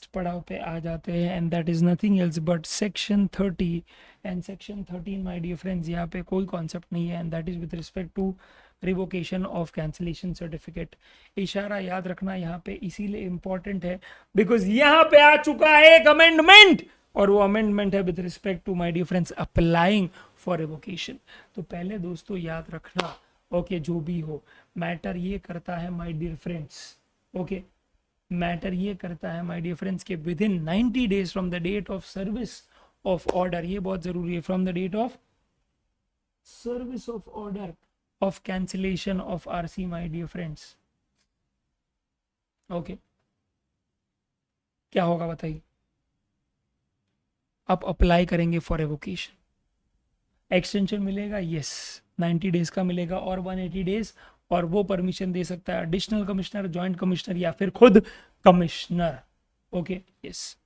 Last पड़ाव पे आ जाते हैं, and that is nothing else but section 30 and section 13 my dear friends. यहाँ पे कोई कॉन्सेप्ट नहीं है, and that is with respect to revocation of cancellation certificate. इशारा याद रखना यहाँ पे इसीलिए इंपॉर्टेंट है बिकॉज यहाँ पे आ चुका है एक अमेंडमेंट, और वो अमेंडमेंट है with respect to my dear friends applying for revocation. तो पहले दोस्तों याद रखना, ओके, जो भी हो मैटर ये करता है my dear friends, okay, matter ये करता है माय डियर फ्रेंड्स के within 90 days from the date of service of order, ये बहुत जरूरी है, from the date of service of order of cancellation of RC my dear friends. Okay, क्या होगा बताइए, आप अप्लाई करेंगे फॉर एवोकेशन, एक्सटेंशन मिलेगा, यस 90 डेज का मिलेगा और 180 डेज, और वो परमिशन दे सकता है एडिशनल कमिश्नर, जॉइंट कमिश्नर या फिर खुद कमिश्नर। Okay, yes.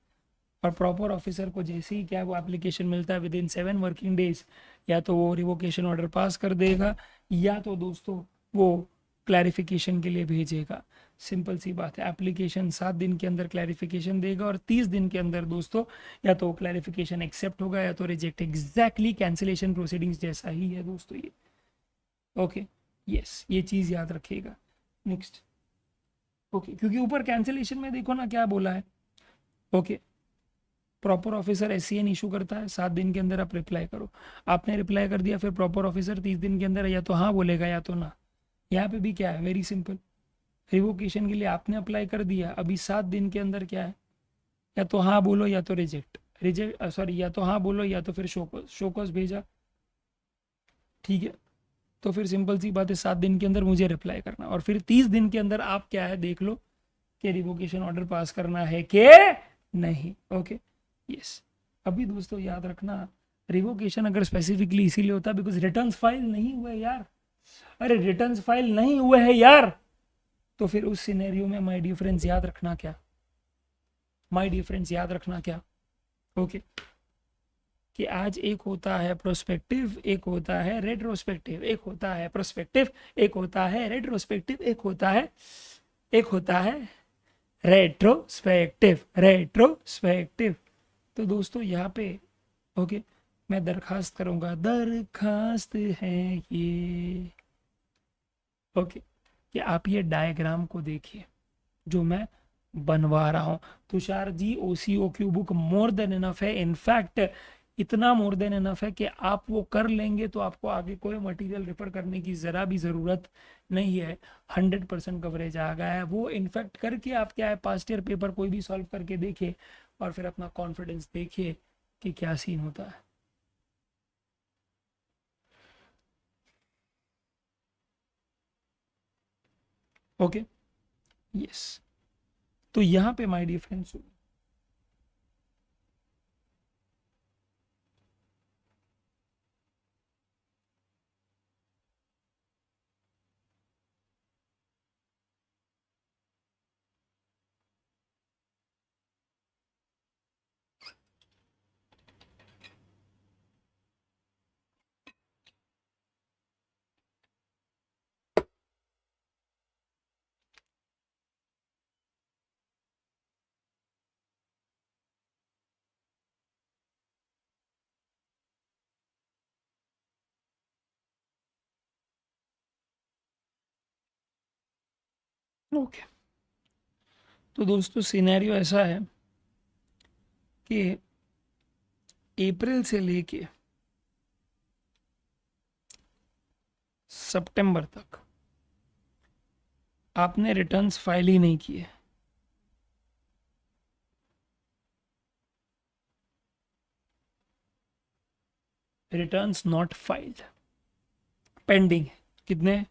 और प्रॉपर ऑफिसर को जैसे ही क्या वो एप्लीकेशन मिलता है विद इन 7 वर्किंग डेज, या तो वो रिवोकेशन ऑर्डर पास कर देगा, या तो दोस्तों वो क्लैरिफिकेशन के लिए भेजेगा। सिंपल सी बात है, एप्लीकेशन 7 दिन के अंदर क्लैरिफिकेशन देगा, और 30 दिन के अंदर दोस्तों या तो क्लैरिफिकेशन एक्सेप्ट होगा या तो रिजेक्ट। एग्जैक्टली कैंसिलेशन प्रोसीडिंग्स जैसा ही है दोस्तों ये। ओके, यस, ये चीज याद रखिएगा। नेक्स्ट, ओके, क्योंकि ऊपर कैंसिलेशन में देखो ना क्या बोला है, okay, proper officer SCN issue करता है, 7 दिन के अंदर आप रिप्लाई करो। आपने रिप्लाई कर दिया, फिर प्रॉपर ऑफिसर 30 दिन के अंदर या तो हाँ बोलेगा या तो ना। यहाँ पे भी क्या है, वेरी सिंपल, रिवोकेशन के लिए आपने अप्लाई कर दिया, अभी 7 दिन के अंदर क्या है, या तो हाँ बोलो या तो रिजेक्ट, सॉरी, या तो हाँ बोलो या तो फिर शोकॉज भेजा, ठीक है। तो फिर सिंपल सी बात है, 7 दिन के अंदर मुझे रिप्लाई करना, और फिर 30 दिन के अंदर आप क्या है देख लो कि रिवोकेशन ऑर्डर पास करना है कि नहीं। Okay, yes. अभी दोस्तों याद रखना, रिवोकेशन अगर स्पेसिफिकली इसीलिए होता है बिकॉज रिटर्न्स फाइल नहीं हुए यार, अरे रिटर्न्स फाइल नहीं हुए हैं यार, तो फिर उस सिनेरियो में माय डियर फ्रेंड्स याद रखना क्या, माय डियर फ्रेंड्स याद रखना क्या, ओके, कि आज एक होता है प्रोस्पेक्टिव, एक होता है रेट्रोस्पेक्टिव, एक होता है प्रोस्पेक्टिव, एक होता है रेट्रोस्पेक्टिव, एक होता है रेट्रोस्पेक्टिव, रेट्रोस्पेक्टिव। तो दोस्तों यहाँ पे ओके, मैं दरखास्त करूंगा, दरखास्त है ये, ओके, कि आप ये डायग्राम को देखिए जो मैं बनवा रहा हूं। तुषार जी, ओसीओ क्यू बुक मोर देन इनफ है, इनफैक्ट इतना मोर देन इनफ है कि आप वो कर लेंगे तो आपको आगे कोई मटेरियल रेफर करने की जरा भी जरूरत नहीं है, 100% कवरेज आ गया है वो। इनफैक्ट करके आप क्या है, पास्ट ईयर पेपर कोई भी सॉल्व करके देखिए और फिर अपना कॉन्फिडेंस देखिए कि क्या सीन होता है। Okay, yes. तो यहाँ पे माय डियर फ्रेंड्स, ओके, तो दोस्तों सिनेरियो ऐसा है कि अप्रैल से लेके सितंबर तक आपने रिटर्न्स फाइल ही नहीं किए, रिटर्न्स नॉट फाइल्ड, पेंडिंग है, कितने,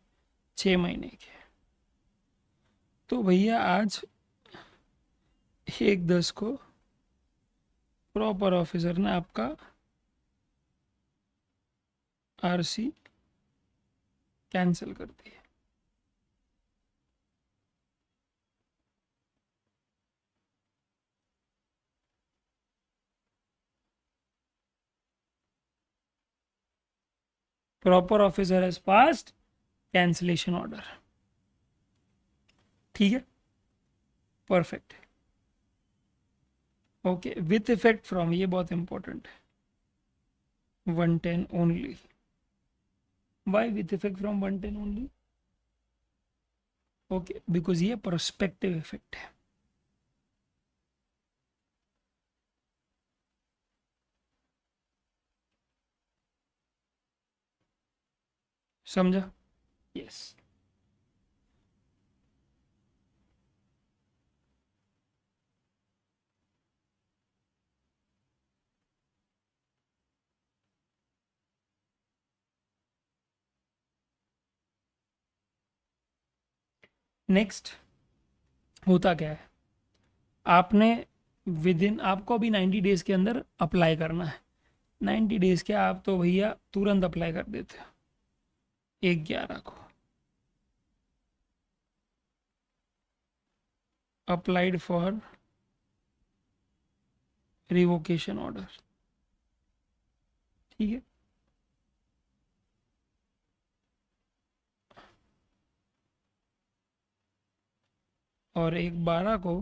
6 महीने के। तो भैया आज 1/10 को प्रॉपर ऑफिसर ने आपका आरसी कैंसिल कर दिया, proper officer has passed cancellation order, ठीक है, perfect. Okay, with effect from, ये बहुत इंपॉर्टेंट है, 110 only. Why with effect from 110 only? Okay, because ये प्रोस्पेक्टिव इफेक्ट है. समझा? यस. नेक्स्ट होता क्या है, आपने विद इन, आपको अभी 90 डेज के अंदर अप्लाई करना है. 90 डेज के आप तो भैया तुरंत अप्लाई कर देते हो. 1/11 को अप्लाइड फॉर रिवोकेशन ऑर्डर. ठीक है. और 1/12 को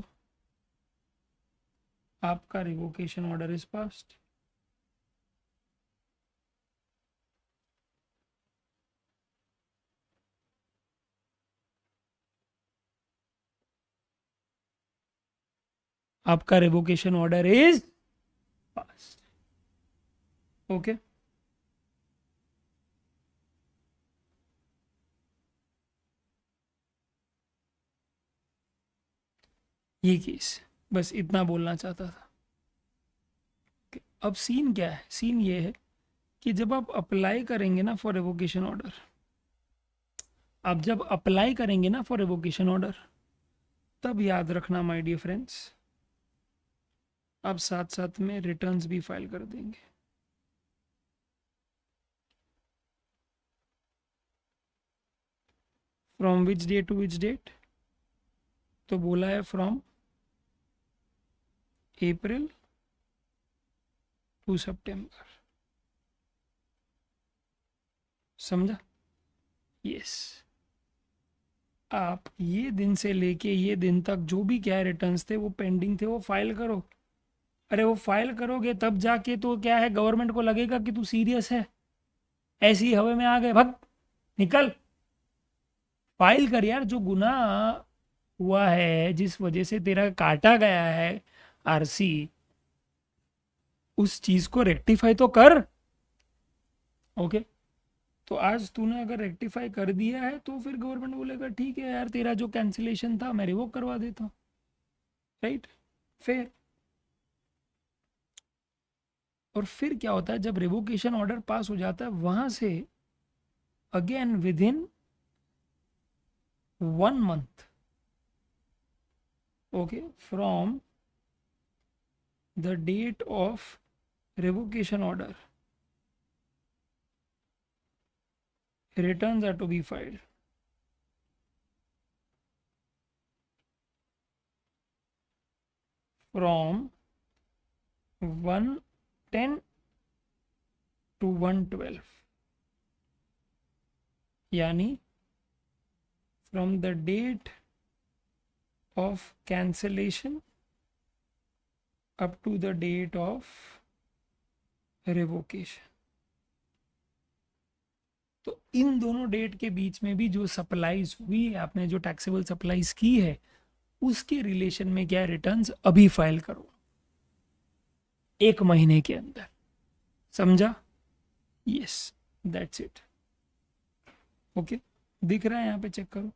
आपका रिवोकेशन ऑर्डर इज पास्ड. आपका revocation order is passed. Okay. ये केस, बस इतना बोलना चाहता था. Okay, अब सीन क्या है? सीन ये है कि जब आप अप्लाई करेंगे ना फॉर रिवोकेशन ऑर्डर, आप जब अप्लाई करेंगे ना फॉर रिवोकेशन ऑर्डर, तब याद रखना माय डियर फ्रेंड्स, आप साथ साथ में रिटर्न्स भी फाइल कर देंगे. From which date to which date? तो बोला है फ्रॉम अप्रैल टू सितंबर. समझा? यस. आप ये दिन से लेके ये दिन तक जो भी क्या रिटर्न्स थे वो पेंडिंग थे, वो फाइल करो. अरे वो फाइल करोगे तब जाके तो क्या है, गवर्नमेंट को लगेगा कि तू सीरियस है. ऐसी हवा में आ गए, भग निकल. फाइल कर यार. जो गुनाह हुआ है, जिस वजह से तेरा काटा गया है आरसी, उस चीज को रेक्टिफाई तो कर. ओके. तो आज तूने अगर रेक्टिफाई कर दिया है तो फिर गवर्नमेंट बोलेगा ठीक है यार, तेरा जो कैंसिलेशन था मैं रिवोक करवा देता हूँ. राइट? फिर और फिर क्या होता है, जब रिवोकेशन ऑर्डर पास हो जाता है वहां से again within 1 month, okay, from the date of revocation order, returns are to be filed. From 110 to 112, यानी from the date of cancellation up to the date of revocation. तो इन दोनों date के बीच में भी जो सप्लाईज हुई है, आपने जो टैक्सेबल सप्लाईज की है, उसके रिलेशन में क्या रिटर्न्स अभी फाइल करो 1 महीने के अंदर. समझा? Yes, that's it. ओके, दिख रहा है यहाँ पे, चेक करो.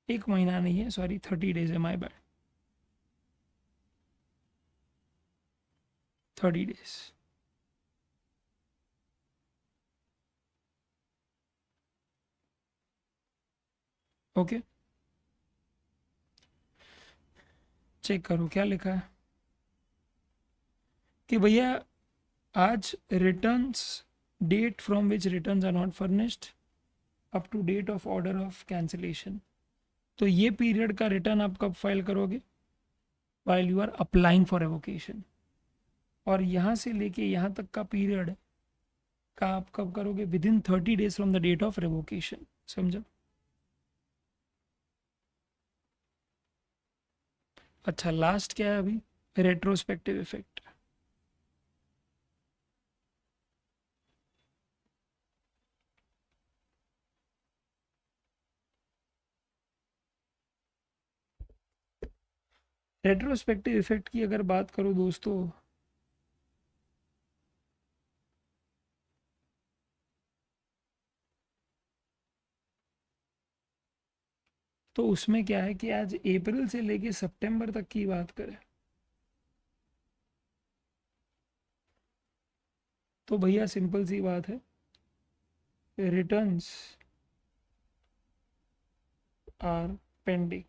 एक महीना नहीं है, सॉरी 30 days है, my bad. 30 days. Okay, check करो क्या लिखा है कि भैया आज returns, date from which returns are not furnished up to date of order of cancellation. तो ये पीरियड का रिटर्न आप कब फाइल करोगे? While you are applying for revocation. और यहाँ से लेके यहाँ तक का पीरियड का आप कब करोगे? Within 30 days from the date of revocation. समझो? अच्छा लास्ट क्या है अभी, रेट्रोस्पेक्टिव इफेक्ट। रेट्रोस्पेक्टिव इफेक्ट की अगर बात करो दोस्तों, तो उसमें क्या है कि आज अप्रैल से लेके सितंबर तक की बात करें तो भैया सिंपल सी बात है, returns are pending,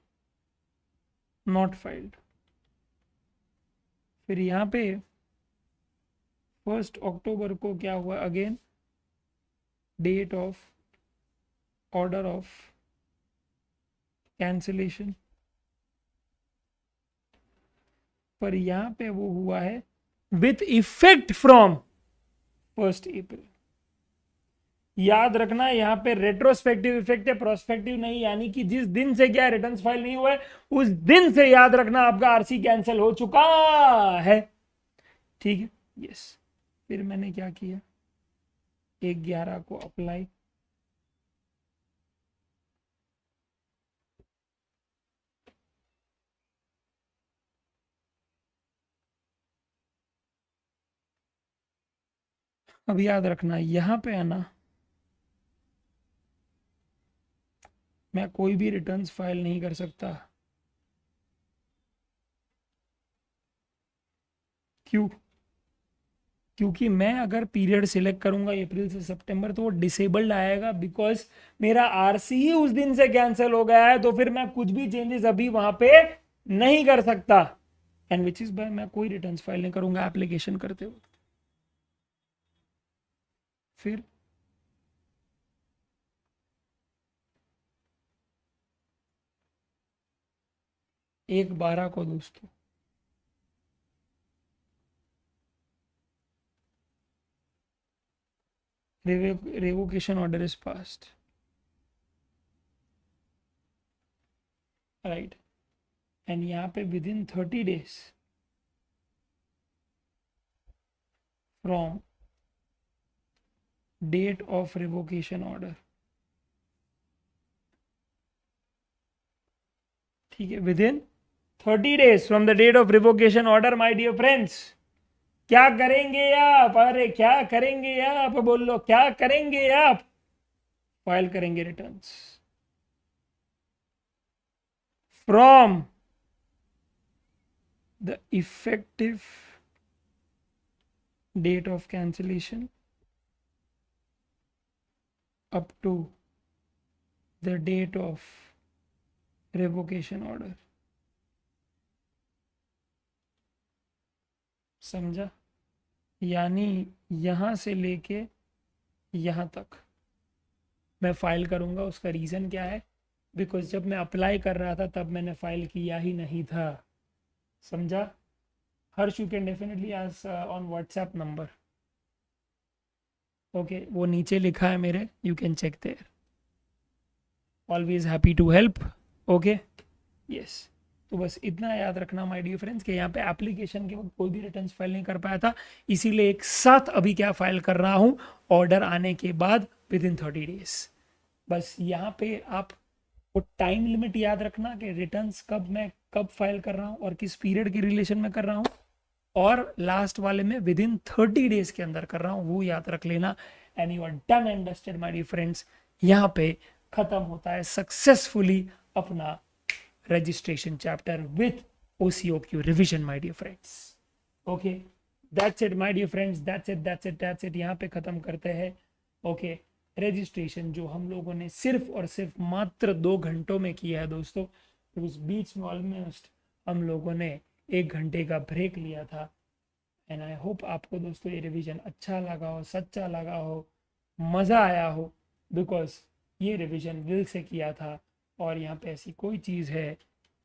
not filed. फिर यहाँ पे 1 अक्टूबर को क्या हुआ, again date of order of cancellation, पर यहाँ पे वो हुआ है विथ इफेक्ट फ्रॉम 1 अप्रैल। याद रखना यहाँ पे रेट्रोस्पेक्टिव इफेक्ट है, प्रोस्पेक्टिव नहीं, यानी कि जिस दिन से क्या रिटर्न्स फाइल नहीं हुआ है उस दिन से याद रखना आपका आरसी कैंसिल हो चुका है। ठीक है, यस। फिर मैंने क्या किया, 1/11 को अप्लाई, अब याद रखना यहां पे है ना, मैं कोई भी रिटर्न्स फाइल नहीं कर सकता। क्यों? क्योंकि मैं अगर पीरियड सिलेक्ट करूंगा अप्रैल से सितंबर तो वो डिसेबल्ड आएगा, बिकॉज मेरा आरसी ही उस दिन से कैंसिल हो गया है, तो फिर मैं कुछ भी चेंजेस अभी वहां पे नहीं कर सकता। एंड विच इज बाय मैं कोई रिटर्न्स फाइल नहीं करूंगा एप्लीकेशन करते हुए। फिर 1/12 को दोस्तों revocation order is passed, right. And यहाँ पे within 30 days from date of revocation order, ठीक है, within 30 days from the date of revocation order, my dear friends, क्या करेंगे आप? अरे क्या करेंगे आप? बोलो क्या करेंगे आप? फाइल करेंगे returns from the effective date of cancellation up to the date of revocation order। समझा? यानी यहां से लेके यहां तक मैं फाइल करूंगा। उसका रीजन क्या है? बिकॉज जब मैं अप्लाई कर रहा था तब मैंने फाइल किया ही नहीं था। समझा? Harsh you can definitely ask on WhatsApp number. Okay, वो नीचे लिखा है मेरे, you can check there. Always happy to help. Okay, yes. तो बस इतना याद रखना माय डियर फ्रेंड्स कि यहाँ पे एप्लीकेशन के वक्त कोई भी रिटर्न्स फाइल नहीं कर पाया था, इसीलिए एक साथ अभी क्या फाइल कर रहा हूँ, ऑर्डर आने के बाद विद इन 30 days। बस यहाँ पे आप वो टाइम लिमिट याद रखना कि रिटर्न्स कब मैं कब फाइल कर रहा हूँ और किस पीरियड के रिलेशन में कर रहा हूँ, और लास्ट वाले में विद इन 30 days के अंदर कर रहा हूँ, वो याद रख लेना। And you are done and dusted my dear friends. यहाँ पे खत्म होता है सक्सेसफुली अपना registration chapter with OCOQ revision, my dear friends। okay, that's it my dear friends, that's it यहाँ पे खत्म करते हैं। okay, रजिस्ट्रेशन जो हम लोगों ने सिर्फ और सिर्फ मात्र 2 घंटों में किया है दोस्तों, तो उस बीच में ऑलमोस्ट हम लोगों ने 1 घंटे का ब्रेक लिया था। एंड आई होप आपको दोस्तों ये रिवीजन अच्छा लगा हो, सच्चा लगा हो, मज़ा आया हो, बिकॉज ये रिवीजन दिल से किया था और यहाँ पे ऐसी कोई चीज़ है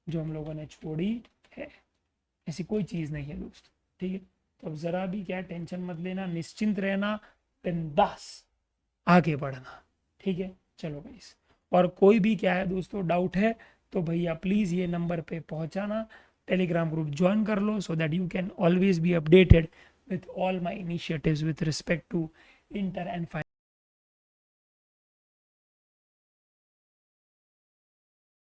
जो हम लोगों ने छोड़ी है, ऐसी कोई चीज़ नहीं है दोस्तों। ठीक है, तो अब ज़रा भी क्या टेंशन मत लेना, निश्चिंत रहना, बिंदास आगे बढ़ना। ठीक है, चलो गाइस। और कोई भी क्या है दोस्तों डाउट है तो भैया प्लीज़ ये नंबर पे पहुंचाना, टेलीग्राम ग्रुप ज्वाइन कर लो so that you can always be updated with all my initiatives with respect to inter and